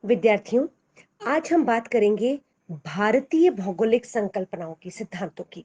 विद्यार्थियों, आज हम बात करेंगे भारतीय भौगोलिक संकल्पनाओं की, सिद्धांतों की।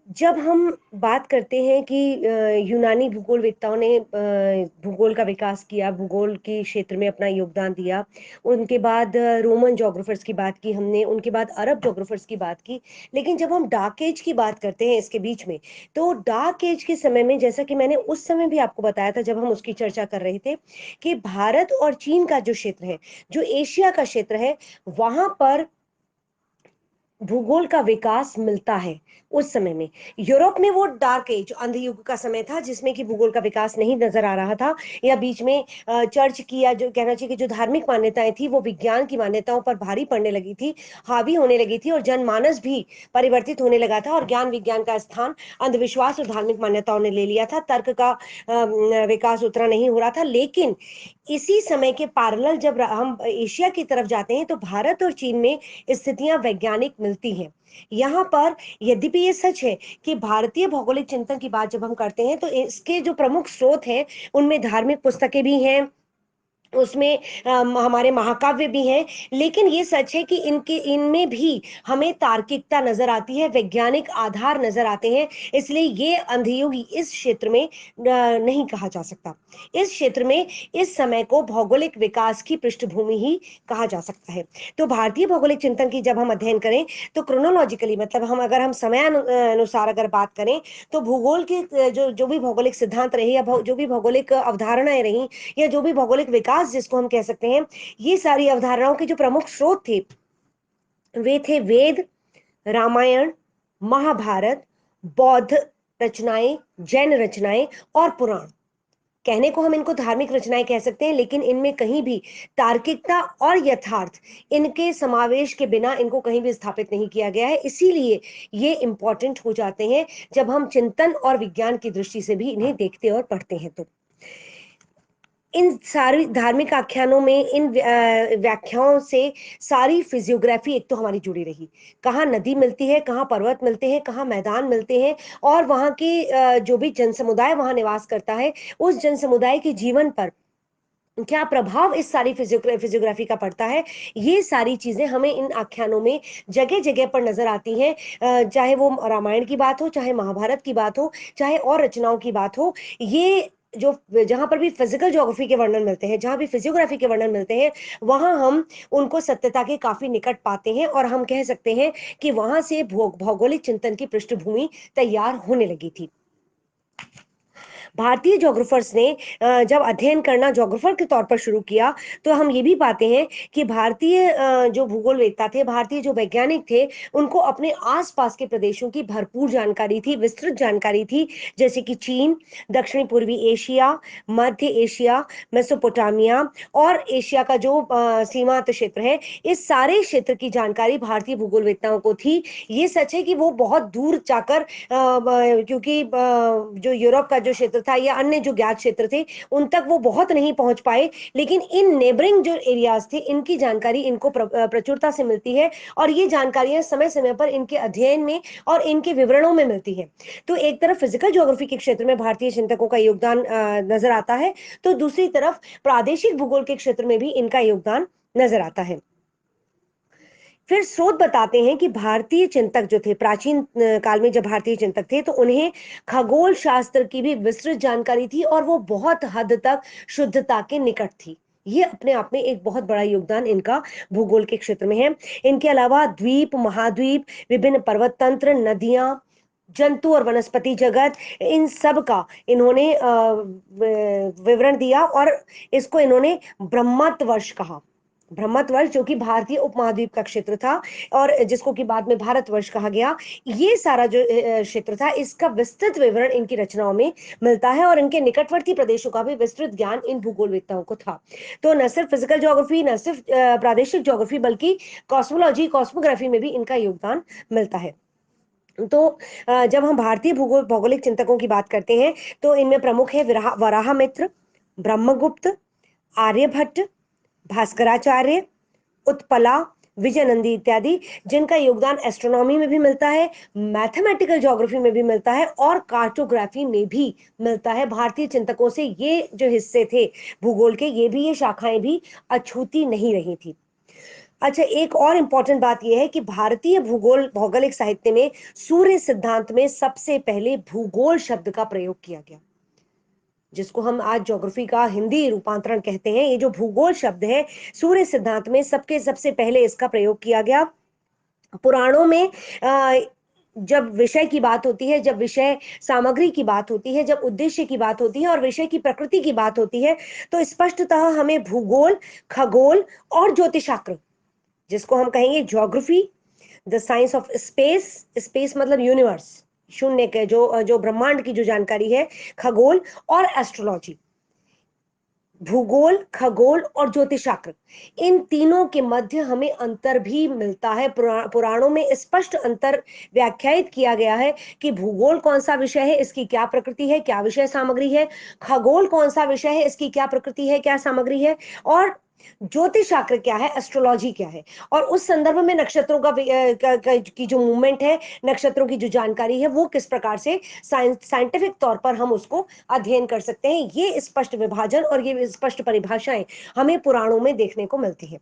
जब हम बात करते हैं कि यूनानी भूगोलवेत्ताओं ने भूगोल का विकास किया, भूगोल के क्षेत्र में अपना योगदान दिया, उनके बाद रोमन ज्योग्राफर्स की बात की हमने, उनके बाद अरब ज्योग्राफर्स की बात की। लेकिन जब हम डार्क एज की बात करते हैं इसके बीच में, तो डार्क एज के समय में, जैसा कि मैंने उस समय भी आपको बताया था जब हम उसकी चर्चा कर रहे थे, कि भारत और चीन का जो क्षेत्र है, जो एशिया का क्षेत्र है, वहां पर भूगोल का विकास मिलता है। उस समय में यूरोप में वो डार्क एज, अंधयुग का समय था, जिसमें कि भूगोल का विकास नहीं नजर आ रहा था, या बीच में चर्च की, या जो कहना चाहिए कि जो धार्मिक मान्यताएं थी वो विज्ञान की मान्यताओं पर भारी पड़ने लगी थी, हावी होने लगी थी, और जनमानस भी परिवर्तित होने लगा था, और ज्ञान विज्ञान का स्थान अंधविश्वास और धार्मिक मान्यताओं ने ले लिया था। तर्क का विकास उतना नहीं हो रहा था। लेकिन इसी समय के पैरेलल जब हम एशिया की तरफ जाते हैं, तो भारत और चीन में स्थितियां वैज्ञानिक मिलती हैं। यहाँ पर यद्यपि ये सच है कि भारतीय भौगोलिक चिंतन की बात जब हम करते हैं, तो इसके जो प्रमुख स्रोत हैं उनमें धार्मिक पुस्तकें भी हैं, उसमें हमारे महाकाव्य भी हैं। लेकिन ये सच है कि इनके इनमें भी हमें तार्किकता नजर आती है, वैज्ञानिक आधार नजर आते हैं। इसलिए ये अंधयुग इस क्षेत्र में नहीं कहा जा सकता। इस क्षेत्र में इस समय को भौगोलिक विकास की पृष्ठभूमि ही कहा जा सकता है। तो भारतीय भौगोलिक चिंतन की जब हम अध्ययन करें, तो क्रोनोलॉजिकली, मतलब अगर हम समय अनुसार अगर बात करें, तो भूगोल के जो जो भी भौगोलिक सिद्धांत रहे, या जो भी भौगोलिक अवधारणाएं रही, या जो भी भौगोलिक विकास जिसको हम कह सकते हैं, ये सारी अवधारणाओं के जो प्रमुख स्रोत थे, वे थे वेद, रामायण, महाभारत, बौद्ध रचनाएं, जैन रचनाएं और पुराण। कहने को हम इनको धार्मिक रचनाएं कह सकते हैं, लेकिन इनमें कहीं भी तार्किकता और यथार्थ, इनके समावेश के बिना इनको कहीं भी स्थापित नहीं किया गया है। इसीलिए ये इंपॉर्टेंट हो जाते हैं जब हम चिंतन और विज्ञान की दृष्टि से भी इन्हें देखते और पढ़ते हैं। तो इन सारी धार्मिक आख्यानों में, इन व्याख्याओं से सारी फिजियोग्राफी एक तो हमारी जुड़ी रही। कहाँ नदी मिलती है, कहाँ पर्वत मिलते हैं, कहाँ मैदान मिलते हैं, और वहाँ के जो भी जन समुदाय वहाँ निवास करता है, उस जन समुदाय के जीवन पर क्या प्रभाव इस सारी फिजियोग्राफी का पड़ता है, ये सारी चीजें हमें इन आख्यानों में जगह जगह पर नजर आती हैं। चाहे वो रामायण की बात हो, चाहे महाभारत की बात हो, चाहे और रचनाओं की बात हो, ये जो जहां पर भी फिजिकल ज्योग्राफी के वर्णन मिलते हैं, जहां भी फिजियोग्राफी के वर्णन मिलते हैं, वहां हम उनको सत्यता के काफी निकट पाते हैं, और हम कह सकते हैं कि वहां से भौगोलिक चिंतन की पृष्ठभूमि तैयार होने लगी थी। भारतीय ज्योग्राफर्स ने जब अध्ययन करना ज्योग्राफर के तौर पर शुरू किया, तो हम ये भी पाते हैं कि भारतीय जो भूगोलवेत्ता थे, भारतीय जो वैज्ञानिक थे, उनको अपने आसपास के प्रदेशों की भरपूर जानकारी थी, विस्तृत जानकारी थी। जैसे कि चीन, दक्षिणी पूर्वी एशिया, मध्य एशिया, मेसोपोटामिया, और एशिया का जो सीमांत क्षेत्र है, इस सारे क्षेत्र की जानकारी भारतीय भूगोलवेत्ताओं को थी। ये सच है कि वो बहुत दूर जाकर, क्योंकि जो यूरोप का जो क्षेत्र था या अन्य जो ज्ञात क्षेत्र थे, उन तक वो बहुत नहीं पहुंच पाए। लेकिन इन नेबरिंग जो एरियाज थे, इनकी जानकारी इनको प्रचुरता से मिलती है, और ये जानकारियां समय समय पर इनके अध्ययन में और इनके विवरणों में मिलती है। तो एक तरफ फिजिकल ज्योग्राफी के क्षेत्र में भारतीय चिंतकों का योगदान नजर आता है, तो दूसरी तरफ प्रादेशिक भूगोल के क्षेत्र में भी इनका योगदान नजर आता है। फिर स्रोत बताते हैं कि भारतीय चिंतक जो थे, प्राचीन काल में जब भारतीय चिंतक थे, तो उन्हें खगोल शास्त्र की भी विस्तृत जानकारी थी, और वो बहुत हद तक शुद्धता के निकट थी। ये अपने आप में एक बहुत बड़ा योगदान इनका भूगोल के क्षेत्र में है। इनके अलावा द्वीप, महाद्वीप, विभिन्न पर्वत तंत्र, नदियां, जंतु और वनस्पति जगत, इन सब का इन्होंने विवरण दिया, और इसको इन्होंने ब्रह्मत्वर्ष कहा। ब्रह्मत्वर्ष, जो कि भारतीय उपमहाद्वीप का क्षेत्र था, और जिसको कि बाद में भारतवर्ष कहा गया। ये सारा जो क्षेत्र था, इसका विस्तृत विवरण इनकी रचनाओं में मिलता है, और इनके निकटवर्ती प्रदेशों का भी विस्तृत ज्ञान इन भूगोलवेत्ताओं को था। तो न सिर्फ फिजिकल ज्योग्राफी, न सिर्फ प्रादेशिक ज्योग्राफी, बल्कि कॉस्मोलॉजी, कॉस्मोग्राफी में भी इनका योगदान मिलता है। तो जब हम भारतीय भौगोलिक चिंतकों की बात करते हैं, तो इनमें प्रमुख है वराहमित्र, ब्रह्मगुप्त, आर्यभट्ट, भास्कराचार्य, उत्पला, विजय नंदी इत्यादि, जिनका योगदान एस्ट्रोनॉमी में भी मिलता है, मैथमेटिकल ज्योग्राफी में भी मिलता है और कार्टोग्राफी में भी मिलता है। भारतीय चिंतकों से ये जो हिस्से थे भूगोल के, ये शाखाएं भी अछूती नहीं रही थी। अच्छा, एक और इंपॉर्टेंट बात यह है कि भारतीय भौगोलिक साहित्य में सूर्य सिद्धांत में सबसे पहले भूगोल शब्द का प्रयोग किया गया, जिसको हम आज ज्योग्राफी का हिंदी रूपांतरण कहते हैं। ये जो भूगोल शब्द है, सूर्य सिद्धांत में सबसे पहले इसका प्रयोग किया गया। पुराणों में जब विषय की बात होती है, जब विषय सामग्री की बात होती है, जब उद्देश्य की बात होती है और विषय की प्रकृति की बात होती है, तो स्पष्टतः हमें भूगोल, खगोल और ज्योतिषशास्त्र, जिसको हम कहेंगे geography, the science of space, space मतलब यूनिवर्स, शून्य के जो ब्रह्मांड की जो जानकारी है, खगोल और एस्ट्रोलॉजी, भूगोल, खगोल और ज्योतिषशास्त्र, इन तीनों के मध्य हमें अंतर भी मिलता है। पुराणों में स्पष्ट अंतर व्याख्यायित किया गया है कि भूगोल कौन सा विषय है, इसकी क्या प्रकृति है, क्या विषय सामग्री है, खगोल कौन सा विषय है, इसकी क्या प्रकृति है, क्या सामग्री है, और ज्योतिष शास्त्र क्या है, एस्ट्रोलॉजी क्या है। और उस संदर्भ में नक्षत्रों की जो मूवमेंट है, नक्षत्रों की जो जानकारी है, वो किस प्रकार से साइंटिफिक तौर पर हम उसको अध्ययन कर सकते हैं, ये स्पष्ट विभाजन और ये स्पष्ट परिभाषाएं हमें पुराणों में देखने को मिलती है।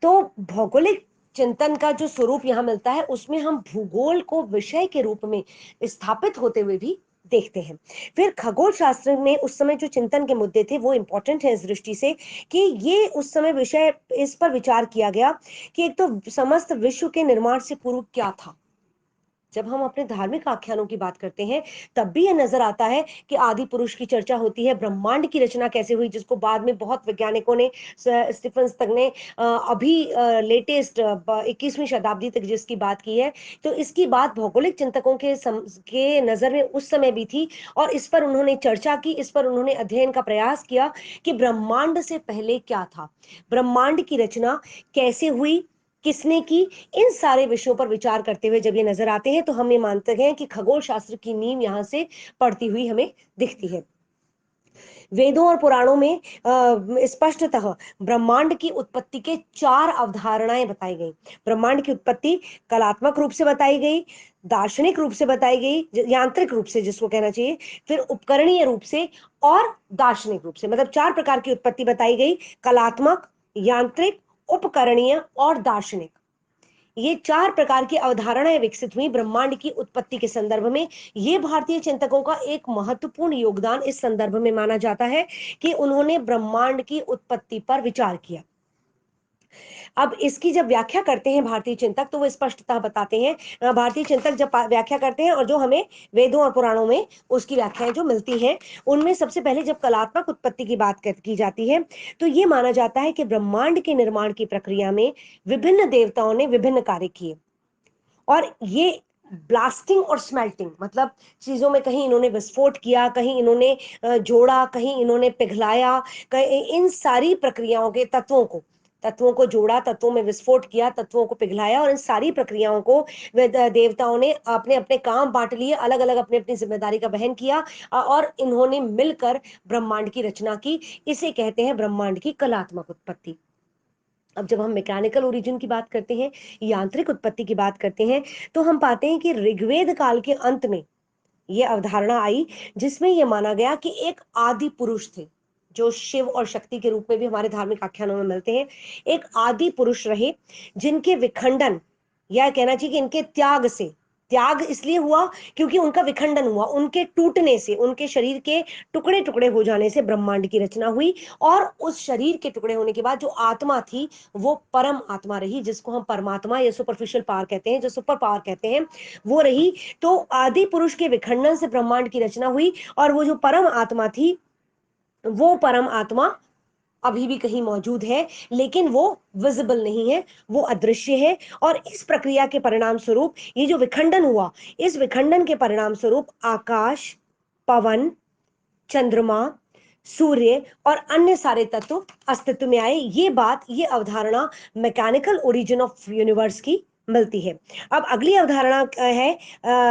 तो भौगोलिक चिंतन का जो स्वरूप यहां मिलता है, उसमें हम भूगोल को विषय के रूप में स्थापित होते हुए भी देखते हैं। फिर खगोल शास्त्र में उस समय जो चिंतन के मुद्दे थे वो इंपॉर्टेंट है इस दृष्टि से कि ये उस समय विषय, इस पर विचार किया गया कि एक तो समस्त विश्व के निर्माण से पूर्व क्या था। जब हम अपने धार्मिक आख्यानों की बात करते हैं, तब भी यह नजर आता है कि आदि पुरुष की चर्चा होती है, ब्रह्मांड की रचना कैसे हुई, जिसको बाद में बहुत वैज्ञानिकों ने, स्टीफन तक ने अभी लेटेस्ट 21वीं शताब्दी तक जिसकी बात की है, तो इसकी बात भौगोलिक चिंतकों के नजर में उस समय भी थी और इस पर उन्होंने चर्चा की, इस पर उन्होंने अध्ययन का प्रयास किया कि ब्रह्मांड से पहले क्या था, ब्रह्मांड की रचना कैसे हुई, किसने की। इन सारे विषयों पर विचार करते हुए जब ये नजर आते हैं, तो हम ये मानते हैं कि खगोल शास्त्र की नींव यहां से पड़ती हुई हमें दिखती है। वेदों और पुराणों में स्पष्टतः ब्रह्मांड की उत्पत्ति के 4 अवधारणाएं बताई गई। ब्रह्मांड की उत्पत्ति कलात्मक रूप से बताई गई, दार्शनिक रूप से बताई गई, यांत्रिक रूप से जिसको कहना चाहिए, फिर उपकरणीय रूप से और दार्शनिक रूप से। मतलब 4 प्रकार की उत्पत्ति बताई गई, कलात्मक, यांत्रिक, उपकरणीय और दार्शनिक। ये 4 प्रकार की अवधारणाएं विकसित हुई ब्रह्मांड की उत्पत्ति के संदर्भ में। ये भारतीय चिंतकों का एक महत्वपूर्ण योगदान इस संदर्भ में माना जाता है कि उन्होंने ब्रह्मांड की उत्पत्ति पर विचार किया। अब इसकी जब व्याख्या करते हैं भारतीय चिंतक, तो वो स्पष्टतः बताते हैं, भारतीय चिंतक जब व्याख्या करते हैं और जो हमें वेदों और पुराणों में उसकी व्याख्याएं जो मिलती हैं, उनमें सबसे पहले जब कलात्मक उत्पत्ति की बात की जाती है, तो ये माना जाता है कि ब्रह्मांड के निर्माण की प्रक्रिया में विभिन्न देवताओं ने विभिन्न कार्य किए और ये ब्लास्टिंग और स्मेल्टिंग, मतलब चीजों में कहीं इन्होंने विस्फोट किया, कहीं इन्होंने जोड़ा, कहीं इन्होंने पिघलाया, कहीं इन सारी प्रक्रियाओं के तत्वों को जोड़ा, तत्वों में विस्फोट किया, तत्वों को पिघलाया, और इन सारी प्रक्रियाओं को देवताओं ने अपने अपने काम बांट लिए, अलग अलग अपने अपनी जिम्मेदारी का वहन किया और इन्होंने मिलकर ब्रह्मांड की रचना की। इसे कहते हैं ब्रह्मांड की कलात्मक उत्पत्ति। अब जब हम मैकेनिकल ओरिजिन की बात करते हैं, यांत्रिक उत्पत्ति की बात करते हैं, तो हम पाते हैं कि ऋग्वेद काल के अंत में यह अवधारणा आई, जिसमें यह माना गया कि एक आदि पुरुष थे, जो शिव और शक्ति के रूप में भी हमारे धार्मिक आख्यानों में मिलते हैं। एक आदि पुरुष रहे जिनके विखंडन, या कहना चाहिए कि इनके त्याग से, त्याग इसलिए हुआ क्योंकि उनका विखंडन हुआ, उनके टूटने से, उनके शरीर के टुकड़े टुकड़े हो जाने से ब्रह्मांड की रचना हुई। और उस शरीर के टुकड़े होने के बाद जो आत्मा थी, वो परम आत्मा रही, जिसको हम परमात्मा या सुपरफिशियल पावर कहते हैं, जो सुपर पावर कहते हैं, वो रही। तो आदि पुरुष के विखंडन से ब्रह्मांड की रचना हुई और वो जो परम आत्मा थी, वो परम आत्मा अभी भी कहीं मौजूद है, लेकिन वो विजिबल नहीं है, वो अदृश्य है। और इस प्रक्रिया के परिणाम स्वरूप ये जो विखंडन हुआ, इस विखंडन के परिणाम स्वरूप आकाश, पवन, चंद्रमा, सूर्य और अन्य सारे तत्व अस्तित्व में आए। ये बात, ये अवधारणा मैकेनिकल ओरिजिन ऑफ यूनिवर्स की मिलती है। अब अगली अवधारणा है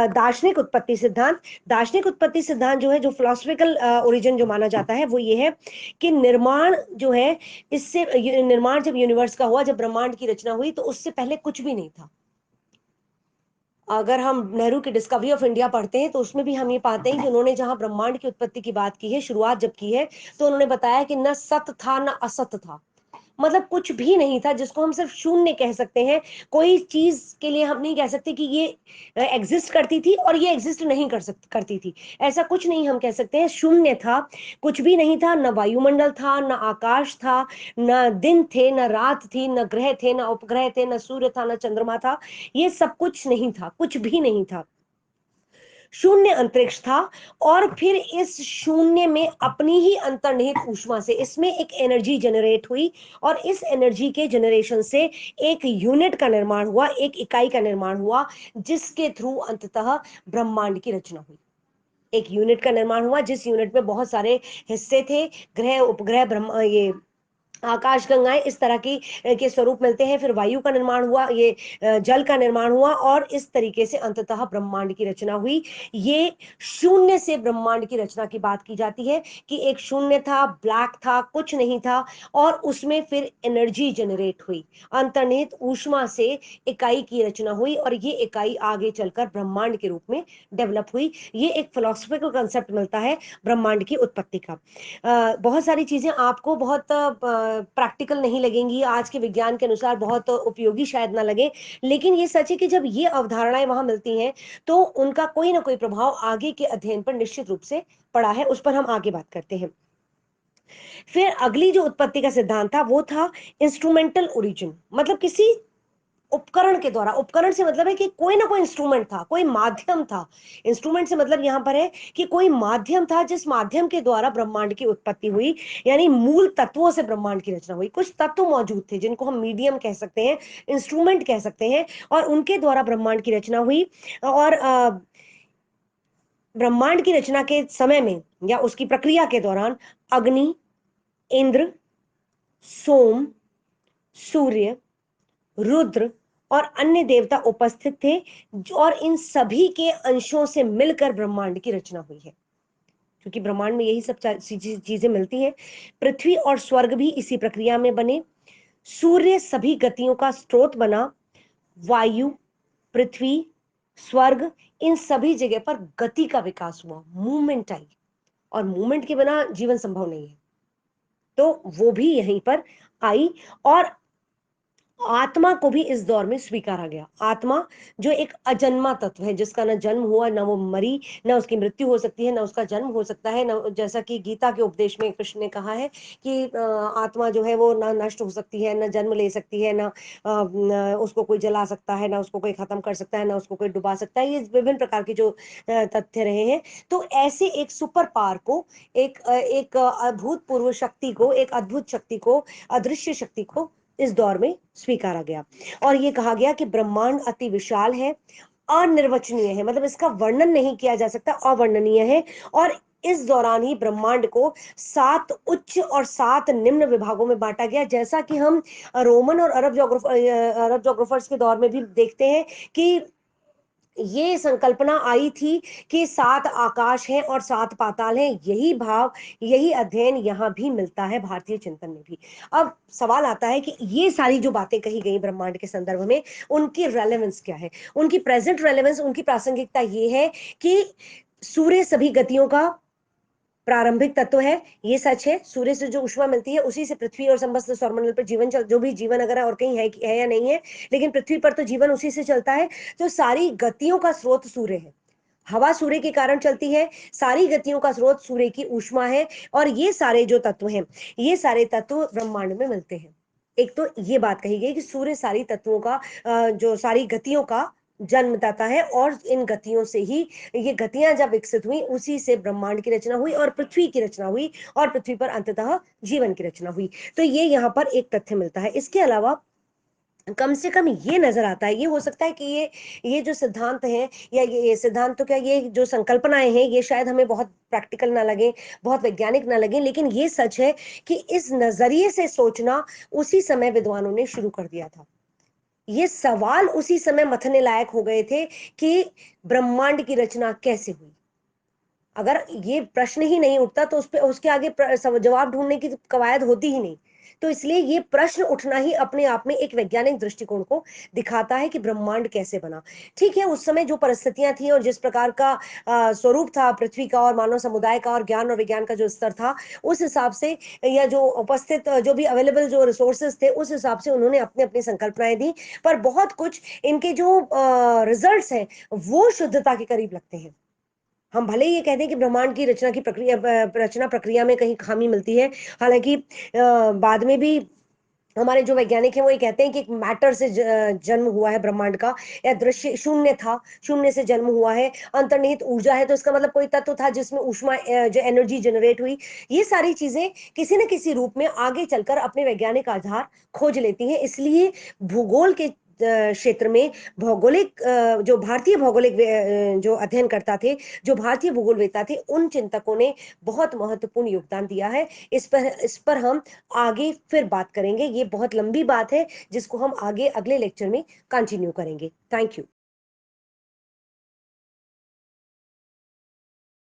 दार्शनिक उत्पत्ति सिद्धांत। दार्शनिक उत्पत्ति सिद्धांत जो है, जो फिलोसफिकल ओरिजिन जो माना जाता है, वो ये है कि निर्माण जो है, इससे निर्माण जब यूनिवर्स का हुआ, जब ब्रह्मांड की रचना हुई, तो उससे पहले कुछ भी नहीं था। अगर हम नेहरू की डिस्कवरी ऑफ इंडिया पढ़ते हैं तो उसमें भी हम ये पाते हैं कि उन्होंने जहां ब्रह्मांड की उत्पत्ति की बात की है, शुरुआत जब की है, तो उन्होंने बताया कि न सत था न असत था, मतलब कुछ भी नहीं था, जिसको हम सिर्फ शून्य कह सकते हैं। कोई चीज के लिए हम नहीं कह सकते कि ये एग्जिस्ट करती थी और ये एग्जिस्ट नहीं करती थी, ऐसा कुछ नहीं हम कह सकते हैं। शून्य था, कुछ भी नहीं था, न वायुमंडल था, न आकाश था, न दिन थे, न रात थी, न ग्रह थे, न उपग्रह थे, न सूर्य था, न चंद्रमा था, ये सब कुछ नहीं था, कुछ भी नहीं था। शून्य अंतरिक्ष था, और फिर इस शून्य में अपनी ही अंतर्निहित ऊष्मा से इसमें एक एनर्जी जनरेट हुई, और इस एनर्जी के जनरेशन से एक यूनिट का निर्माण हुआ, एक इकाई का निर्माण हुआ, जिसके थ्रू अंततः ब्रह्मांड की रचना हुई। एक यूनिट का निर्माण हुआ, जिस यूनिट में बहुत सारे हिस्से थे, ग्रह उपग्रह ब्रह्म ये आकाश गंगाएं इस तरह की के स्वरूप मिलते हैं। फिर वायु का निर्माण हुआ, ये जल का निर्माण हुआ, और इस तरीके से अंततः ब्रह्मांड की रचना हुई। ये शून्य से ब्रह्मांड की रचना की बात की जाती है कि एक शून्य था, ब्लैक था, कुछ नहीं था, और उसमें फिर एनर्जी जनरेट हुई, अंतर्निहित ऊष्मा से इकाई की रचना हुई, और ये इकाई आगे चलकर ब्रह्मांड के रूप में डेवलप हुई। ये एक फिलोसफिकल कंसेप्ट मिलता है ब्रह्मांड की उत्पत्ति का। बहुत सारी चीजें आपको बहुत प्रैक्टिकल नहीं लगेंगी, आज के विज्ञान के अनुसार बहुत उपयोगी शायद ना लगे, लेकिन ये सच है कि जब ये अवधारणाएं वहां मिलती हैं, तो उनका कोई ना कोई प्रभाव आगे के अध्ययन पर निश्चित रूप से पड़ा है। उस पर हम आगे बात करते हैं। फिर अगली जो उत्पत्ति का सिद्धांत था, वो था इंस्ट्रूमेंटल ओरिजिन, मतलब किसी उपकरण के द्वारा। उपकरण से मतलब है कि कोई ना कोई इंस्ट्रूमेंट था, कोई माध्यम था। इंस्ट्रूमेंट से मतलब यहां पर है कि कोई माध्यम था, जिस माध्यम के द्वारा ब्रह्मांड की उत्पत्ति हुई, यानी मूल तत्वों से ब्रह्मांड की रचना हुई। कुछ तत्व मौजूद थे जिनको हम मीडियम कह सकते हैं, इंस्ट्रूमेंट कह सकते हैं, और उनके द्वारा ब्रह्मांड की रचना हुई। और ब्रह्मांड की रचना के समय में या उसकी प्रक्रिया के दौरान अग्नि, इंद्र, सोम, सूर्य, रुद्र और अन्य देवता उपस्थित थे, और इन सभी के अंशों से मिलकर ब्रह्मांड की रचना हुई है। क्योंकि ब्रह्मांड में यही सब चीजें मिलती हैं। पृथ्वी और स्वर्ग भी इसी प्रक्रिया में बने। सूर्य सभी गतियों का स्रोत बना। वायु, पृथ्वी, स्वर्ग, इन सभी जगह पर गति का विकास हुआ, मूवमेंट आई, और मूवमेंट के बिना जीवन संभव नहीं है, तो वो भी यहीं पर आई। और आत्मा को भी इस दौर में स्वीकारा गया। आत्मा जो एक अजन्मा तत्व है, जिसका ना जन्म हुआ, ना वो मरी, ना उसकी मृत्यु हो सकती है, ना उसका जन्म हो सकता है, ना, जैसा कि गीता के उपदेश में कृष्ण ने कहा है कि आत्मा जो है वो ना नष्ट हो सकती है, ना जन्म ले सकती है, ना उसको कोई जला सकता है, ना उसको कोई खत्म कर सकता है, ना उसको कोई डुबा सकता है। ये विभिन्न प्रकार के जो तथ्य रहे हैं। तो ऐसे एक सुपर पावर को, एक अभूतपूर्व शक्ति को, एक अद्भुत शक्ति को, अदृश्य शक्ति को इस दौर में स्वीकारा गया। और ये कहा गया कि ब्रह्मांड अति विशाल है, अनिर्वचनीय है, मतलब इसका वर्णन नहीं किया जा सकता, अवर्णनीय है। और इस दौरान ही ब्रह्मांड को 7 उच्च और 7 निम्न विभागों में बांटा गया, जैसा कि हम रोमन और अरब जोग्राफर्स के दौर में भी देखते हैं कि ये संकल्पना आई थी कि 7 आकाश हैं और 7 पाताल हैं। यही भाव, यही अध्ययन यहां भी मिलता है भारतीय चिंतन में भी। अब सवाल आता है कि ये सारी जो बातें कही गई ब्रह्मांड के संदर्भ में, उनकी रेलेवेंस क्या है, उनकी प्रेजेंट रेलेवेंस, उनकी प्रासंगिकता ये है कि सूर्य सभी गतियों का प्रारंभिक तत्व है। ये सच है, सूर्य से जो ऊष्मा मिलती है उसी से पृथ्वी और समस्त सौरमंडल पर जीवन जो भी जीवन अगर और कहीं है या नहीं है, लेकिन पृथ्वी पर तो जीवन उसी से चलता है। तो सारी गतियों का स्रोत सूर्य है। हवा सूर्य के कारण चलती है, सारी गतियों का स्रोत सूर्य की ऊष्मा है। और ये सारे जो तत्व हैं, ये सारे तत्व ब्रह्मांड में मिलते हैं। एक तो ये बात कही गई कि सूर्य सारी तत्वों का, जो सारी गतियों का जन्मदाता है, और इन गतियों से ही, ये गतियां जब विकसित हुई, उसी से ब्रह्मांड की रचना हुई और पृथ्वी की रचना हुई, और पृथ्वी पर अंततः जीवन की रचना हुई। तो ये यहाँ पर एक तथ्य मिलता है। इसके अलावा कम से कम ये नजर आता है, ये हो सकता है कि ये जो सिद्धांत है, या ये सिद्धांत तो क्या, ये जो संकल्पनाएं हैं, ये शायद हमें बहुत प्रैक्टिकल ना लगे, बहुत वैज्ञानिक ना लगे, लेकिन ये सच है कि इस नजरिए से सोचना उसी समय विद्वानों ने शुरू कर दिया था। ये सवाल उसी समय मथने लायक हो गए थे कि ब्रह्मांड की रचना कैसे हुई। अगर ये प्रश्न ही नहीं उठता तो उसपे उसके आगे जवाब ढूंढने की कवायद होती ही नहीं। तो इसलिए ये प्रश्न उठना ही अपने आप में एक वैज्ञानिक दृष्टिकोण को दिखाता है कि ब्रह्मांड कैसे बना। ठीक है, उस समय जो परिस्थितियां थी और जिस प्रकार का स्वरूप था पृथ्वी का और मानव समुदाय का और ज्ञान और विज्ञान का जो स्तर था, उस हिसाब से या जो उपस्थित जो भी अवेलेबल जो रिसोर्सेज थे उस हिसाब से उन्होंने अपनी अपनी संकल्पनाएं दी। पर बहुत कुछ इनके जो रिजल्ट्स हैं वो शुद्धता के करीब लगते हैं। हम भले ही ये कह दें कि ब्रह्मांड की रचना की प्रक्रिया रचना प्रक्रिया में कहीं खामी मिलती है। हालांकि बाद में भी हमारे जो वैज्ञानिक हैं वो ये कहते हैं कि एक मैटर से जन्म हुआ है ब्रह्मांड का, या दृश्य शून्य था, शून्य से जन्म हुआ है, अंतर्निहित ऊर्जा है, तो इसका मतलब कोई तत्व था जिसमें ऊष्मा जो एनर्जी जनरेट हुई। ये सारी चीजें किसी न किसी रूप में आगे चलकर अपने वैज्ञानिक आधार खोज लेती हैं। इसलिए भूगोल के क्षेत्र में भौगोलिक जो भारतीय भौगोलिक जो अध्ययन करता थे, जो भारतीय भूगोलवेत्ता थे, उन चिंतकों ने बहुत महत्वपूर्ण योगदान दिया है। इस पर हम आगे फिर बात करेंगे। ये बहुत लंबी बात है जिसको हम आगे अगले लेक्चर में कंटिन्यू करेंगे। Thank you.